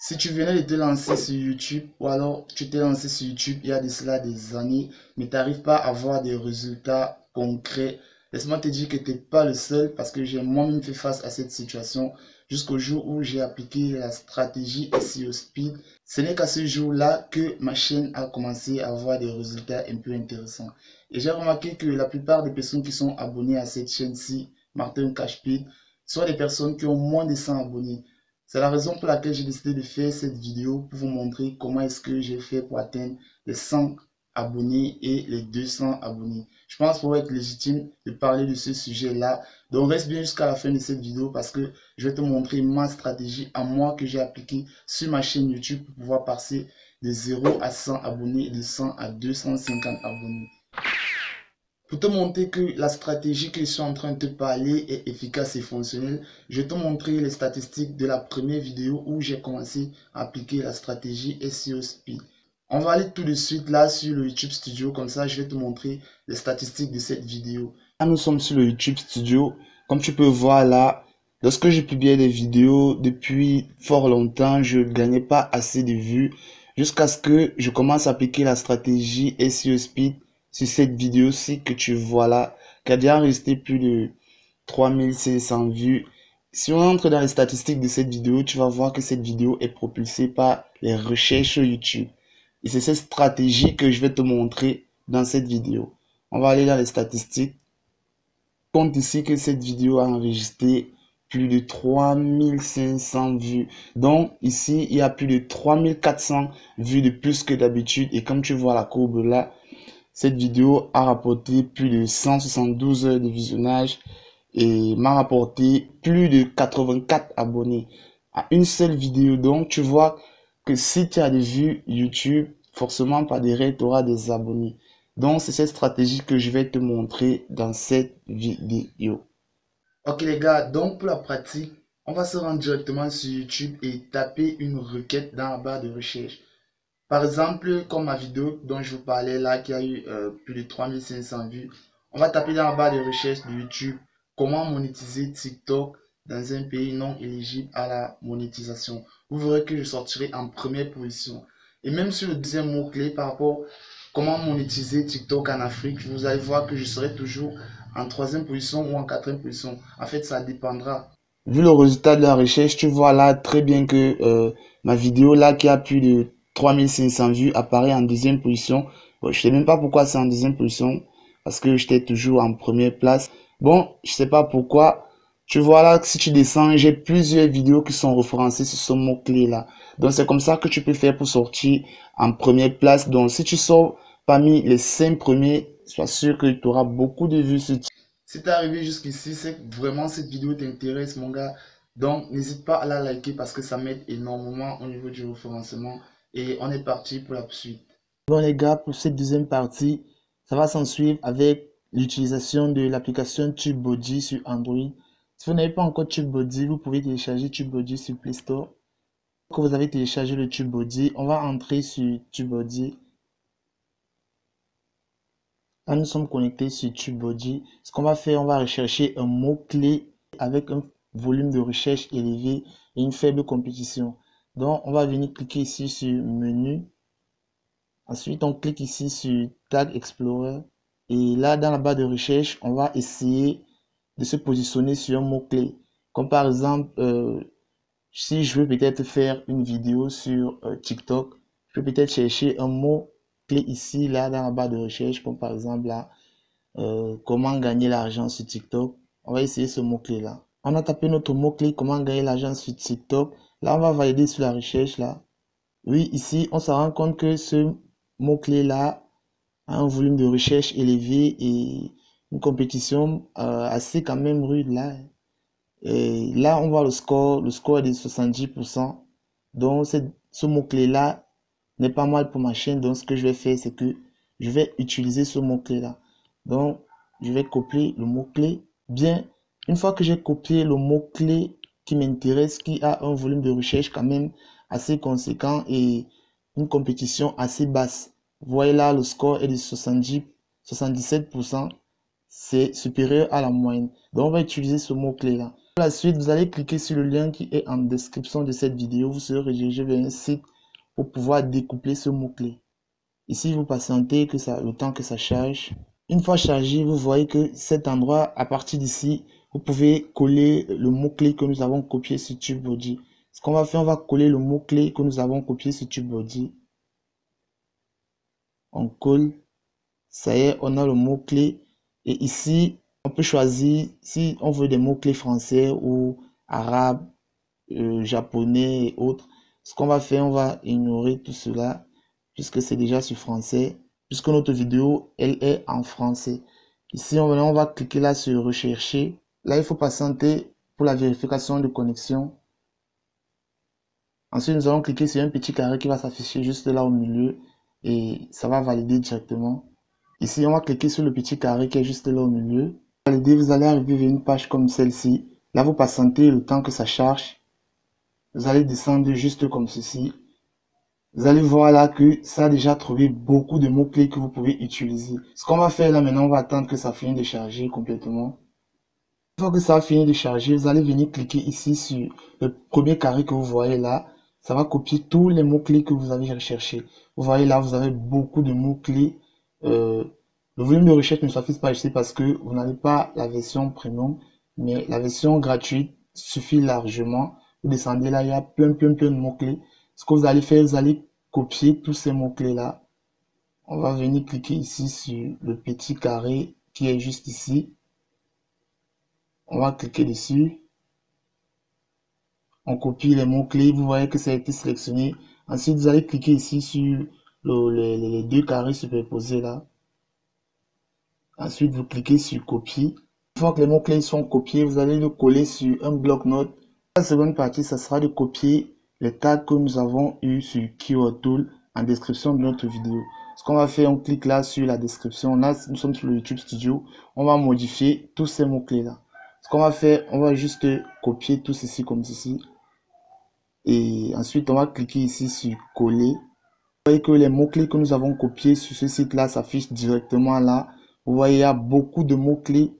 Si tu venais de te lancer sur YouTube, ou alors tu t'es lancé sur YouTube il y a de cela des années, mais tu n'arrives pas à avoir des résultats concrets, laisse-moi te dire que tu n'es pas le seul parce que j'ai moi-même fait face à cette situation jusqu'au jour où j'ai appliqué la stratégie SEO Speed. Ce n'est qu'à ce jour-là que ma chaîne a commencé à avoir des résultats un peu intéressants. Et j'ai remarqué que la plupart des personnes qui sont abonnées à cette chaîne-ci, Martin Cashpid, sont des personnes qui ont moins de 100 abonnés. C'est la raison pour laquelle j'ai décidé de faire cette vidéo pour vous montrer comment est-ce que j'ai fait pour atteindre les 100 abonnés et les 200 abonnés. Je pense pour être légitime de parler de ce sujet-là. Donc reste bien jusqu'à la fin de cette vidéo parce que je vais te montrer ma stratégie à moi que j'ai appliquée sur ma chaîne YouTube pour pouvoir passer de 0 à 100 abonnés et de 100 à 250 abonnés. Pour te montrer que la stratégie que je suis en train de te parler est efficace et fonctionnelle, je vais te montrer les statistiques de la première vidéo où j'ai commencé à appliquer la stratégie SEO Speed. On va aller tout de suite là sur le YouTube Studio, comme ça je vais te montrer les statistiques de cette vidéo. Là nous sommes sur le YouTube Studio, comme tu peux voir là, lorsque je publiais des vidéos depuis fort longtemps, je ne gagnais pas assez de vues jusqu'à ce que je commence à appliquer la stratégie SEO Speed sur cette vidéo-ci que tu vois là, qui a déjà enregistré plus de 3500 vues. Si on entre dans les statistiques de cette vidéo, tu vas voir que cette vidéo est propulsée par les recherches sur YouTube. Et c'est cette stratégie que je vais te montrer dans cette vidéo. On va aller dans les statistiques. Compte ici que cette vidéo a enregistré plus de 3500 vues. Donc ici, il y a plus de 3400 vues de plus que d'habitude. Et comme tu vois la courbe là, cette vidéo a rapporté plus de 172 heures de visionnage et m'a rapporté plus de 84 abonnés à une seule vidéo. Donc, tu vois que si tu as des vues YouTube, forcément, par derrière, tu auras des abonnés. Donc, c'est cette stratégie que je vais te montrer dans cette vidéo. Ok les gars, donc pour la pratique, on va se rendre directement sur YouTube et taper une requête dans la barre de recherche. Par exemple, comme ma vidéo dont je vous parlais là, qui a eu plus de 3500 vues, on va taper dans la barre de recherche de YouTube comment monétiser TikTok dans un pays non éligible à la monétisation. Vous verrez que je sortirai en première position. Et même sur le deuxième mot-clé par rapport à comment monétiser TikTok en Afrique, vous allez voir que je serai toujours en troisième position ou en quatrième position. En fait, ça dépendra. Vu le résultat de la recherche, tu vois là très bien que ma vidéo là qui a plus de 3500 vues apparaît en deuxième position. Bon, je sais même pas pourquoi c'est en deuxième position parce que j'étais toujours en première place. Bon, je sais pas pourquoi. Tu vois là que si tu descends, j'ai plusieurs vidéos qui sont référencées sur ce mot-clé là. Donc c'est comme ça que tu peux faire pour sortir en première place. Donc si tu sors parmi les 5 premiers, sois sûr que tu auras beaucoup de vues sur. Si t'es arrivé jusqu'ici, c'est que vraiment cette vidéo t'intéresse, mon gars. Donc, n'hésite pas à la liker parce que ça m'aide énormément au niveau du référencement. Et on est parti pour la suite. Bon, les gars, pour cette deuxième partie, ça va s'en suivre avec l'utilisation de l'application TubeBuddy sur Android. Si vous n'avez pas encore TubeBuddy, vous pouvez télécharger TubeBuddy sur Play Store. Quand vous avez téléchargé le TubeBuddy, on va entrer sur TubeBuddy. Là, nous sommes connectés sur TubeBuddy. Ce qu'on va faire, on va rechercher un mot-clé avec un volume de recherche élevé et une faible compétition. Donc, on va venir cliquer ici sur Menu. Ensuite, on clique ici sur Tag Explorer. Et là, dans la barre de recherche, on va essayer de se positionner sur un mot-clé. Comme par exemple, si je veux peut-être faire une vidéo sur TikTok, je peux peut-être chercher un mot-clé ici, là, dans la barre de recherche, comme par exemple là, comment gagner l'argent sur TikTok. On va essayer ce mot-clé là. On a tapé notre mot-clé comment gagner l'argent sur TikTok. Là, on va valider sur la recherche là. Oui, ici, on se rend compte que ce mot-clé là a un volume de recherche élevé et une compétition assez quand même rude là. Et là, on voit le score. Le score est de 70%. Donc, ce mot-clé là n'est pas mal pour ma chaîne. Donc, ce que je vais faire, c'est que je vais utiliser ce mot-clé là. Donc, je vais copier le mot-clé. Bien, une fois que j'ai copié le mot-clé qui m'intéresse, qui a un volume de recherche quand même assez conséquent et une compétition assez basse. Vous voyez là, le score est de 77%. C'est supérieur à la moyenne. Donc, on va utiliser ce mot-clé là. Par la suite, vous allez cliquer sur le lien qui est en description de cette vidéo. Vous serez redirigé vers un site pour pouvoir découpler ce mot-clé. Ici, vous patientez le temps que ça charge. Une fois chargé, vous voyez que cet endroit, à partir d'ici, vous pouvez coller le mot-clé que nous avons copié sur TubeBuddy. Ce qu'on va faire, on va coller le mot-clé que nous avons copié sur TubeBuddy. On colle. Ça y est, on a le mot-clé. Et ici, on peut choisir si on veut des mots-clés français ou arabes, japonais et autres. Ce qu'on va faire, on va ignorer tout cela puisque c'est déjà sur français, puisque notre vidéo, elle est en français. Ici, on va cliquer là sur rechercher. Là, il faut patienter pour la vérification de connexion. Ensuite, nous allons cliquer sur un petit carré qui va s'afficher juste là au milieu et ça va valider directement. Ici, on va cliquer sur le petit carré qui est juste là au milieu. Valider, vous allez arriver vers une page comme celle-ci. Là, vous patientez le temps que ça charge. Vous allez descendre juste comme ceci. Vous allez voir là que ça a déjà trouvé beaucoup de mots-clés que vous pouvez utiliser. Ce qu'on va faire là maintenant, on va attendre que ça finisse de charger complètement. Une fois que ça a fini de charger, vous allez venir cliquer ici sur le premier carré que vous voyez là. Ça va copier tous les mots-clés que vous avez recherchés. Vous voyez là, vous avez beaucoup de mots-clés. Le volume de recherche ne s'affiche pas ici parce que vous n'avez pas la version premium, mais la version gratuite suffit largement. Vous descendez là, il y a plein de mots-clés. Ce que vous allez faire, vous allez copier tous ces mots-clés là. On va venir cliquer ici sur le petit carré qui est juste ici. On va cliquer dessus. On copie les mots-clés. Vous voyez que ça a été sélectionné. Ensuite, vous allez cliquer ici sur les deux carrés superposés là. Ensuite, vous cliquez sur copier. Une fois que les mots-clés sont copiés, vous allez le coller sur un bloc-notes. La seconde partie, ça sera de copier les tags que nous avons eu sur Keyword Tool en description de notre vidéo. Ce qu'on va faire, on clique là sur la description. Là, nous sommes sur le YouTube Studio. On va modifier tous ces mots-clés là. Ce qu'on va faire, on va juste copier tout ceci comme ceci. Et ensuite, on va cliquer ici sur coller. Vous voyez que les mots-clés que nous avons copiés sur ce site-là s'affichent directement là. Vous voyez, il y a beaucoup de mots-clés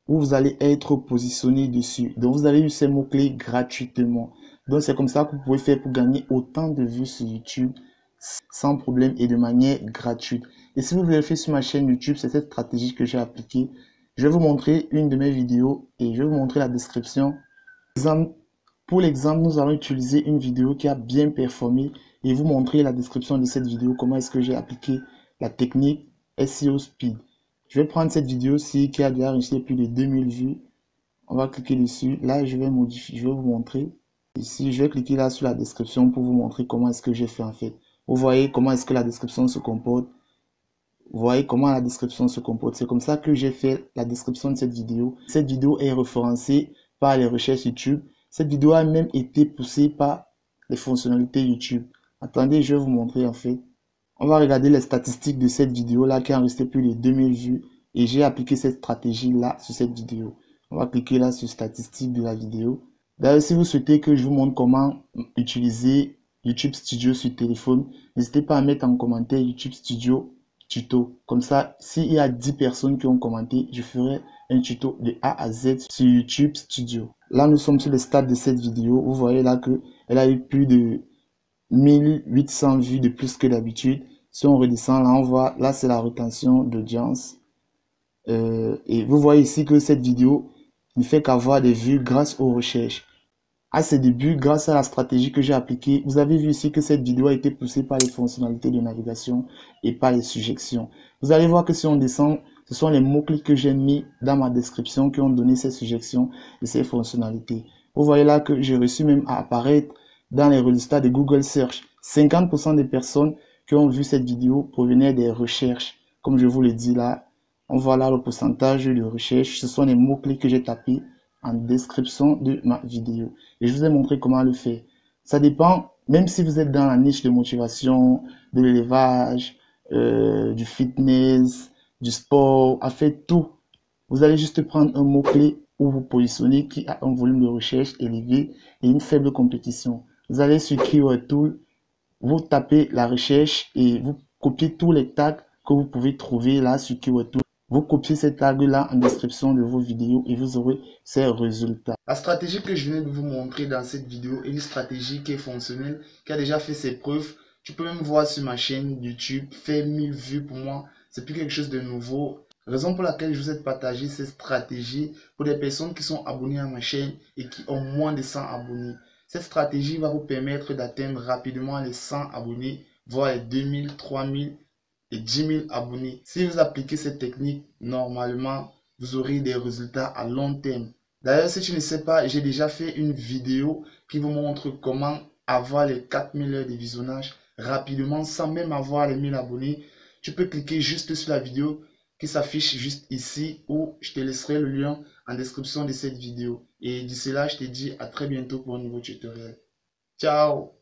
où vous allez être positionné dessus. Donc, vous avez eu ces mots-clés gratuitement. Donc, c'est comme ça que vous pouvez faire pour gagner autant de vues sur YouTube sans problème et de manière gratuite. Et si vous vérifiez sur ma chaîne YouTube, c'est cette stratégie que j'ai appliquée. Je vais vous montrer une de mes vidéos et je vais vous montrer la description. Pour l'exemple, nous allons utiliser une vidéo qui a bien performé et vous montrer la description de cette vidéo, comment est-ce que j'ai appliqué la technique SEO Speed. Je vais prendre cette vidéo-ci qui a déjà reçu plus de 2000 vues. On va cliquer dessus. Là, je vais modifier, je vais vous montrer. Ici, je vais cliquer là sur la description pour vous montrer comment est-ce que j'ai fait en fait. Vous voyez comment est-ce que la description se comporte. Vous voyez comment la description se comporte. C'est comme ça que j'ai fait la description de cette vidéo. Cette vidéo est référencée par les recherches YouTube. Cette vidéo a même été poussée par les fonctionnalités YouTube. Attendez, je vais vous montrer en fait. On va regarder les statistiques de cette vidéo là qui a resté plus de 2000 vues et j'ai appliqué cette stratégie là sur cette vidéo. On va cliquer là sur statistiques de la vidéo. D'ailleurs, si vous souhaitez que je vous montre comment utiliser YouTube Studio sur téléphone, n'hésitez pas à mettre en commentaire YouTube Studio tuto. Comme ça, s'il y a 10 personnes qui ont commenté, je ferai un tuto de A à Z sur YouTube Studio. Là, nous sommes sur le stade de cette vidéo. Vous voyez là que elle a eu plus de 1800 vues de plus que d'habitude. Si on redescend là, on voit là c'est la rétention d'audience et vous voyez ici que cette vidéo ne fait qu'avoir des vues grâce aux recherches. À ses débuts, grâce à la stratégie que j'ai appliquée, vous avez vu ici que cette vidéo a été poussée par les fonctionnalités de navigation et par les suggestions. Vous allez voir que si on descend, ce sont les mots-clés que j'ai mis dans ma description qui ont donné ces suggestions et ces fonctionnalités. Vous voyez là que j'ai reçu même à apparaître dans les résultats de Google Search. 50% des personnes qui ont vu cette vidéo provenaient des recherches. Comme je vous le dis là, on voit là le pourcentage de recherche. Ce sont les mots-clés que j'ai tapés en description de ma vidéo. Et je vous ai montré comment le faire. Ça dépend, même si vous êtes dans la niche de motivation, de l'élevage, du fitness, du sport, à faire tout. Vous allez juste prendre un mot-clé où vous positionnez qui a un volume de recherche élevé et une faible compétition. Vous allez sur Keyword Tool, vous tapez la recherche et vous copiez tous les tags que vous pouvez trouver là sur Keyword Tool. Vous copiez ces tags-là en description de vos vidéos et vous aurez ces résultats. La stratégie que je viens de vous montrer dans cette vidéo est une stratégie qui est fonctionnelle, qui a déjà fait ses preuves. Tu peux même voir sur ma chaîne YouTube, faire 1000 vues pour moi, c'est plus quelque chose de nouveau. Raison pour laquelle je vous ai partagé cette stratégie pour des personnes qui sont abonnées à ma chaîne et qui ont moins de 100 abonnés. Cette stratégie va vous permettre d'atteindre rapidement les 100 abonnés, voire les 2000, 3000 et 10 000 abonnés. Si vous appliquez cette technique, normalement, vous aurez des résultats à long terme. D'ailleurs, si tu ne sais pas, j'ai déjà fait une vidéo qui vous montre comment avoir les 4000 heures de visionnage rapidement sans même avoir les 1000 abonnés. Tu peux cliquer juste sur la vidéo qui s'affiche juste ici ou je te laisserai le lien en description de cette vidéo. Et d'ici là, je te dis à très bientôt pour un nouveau tutoriel. Ciao!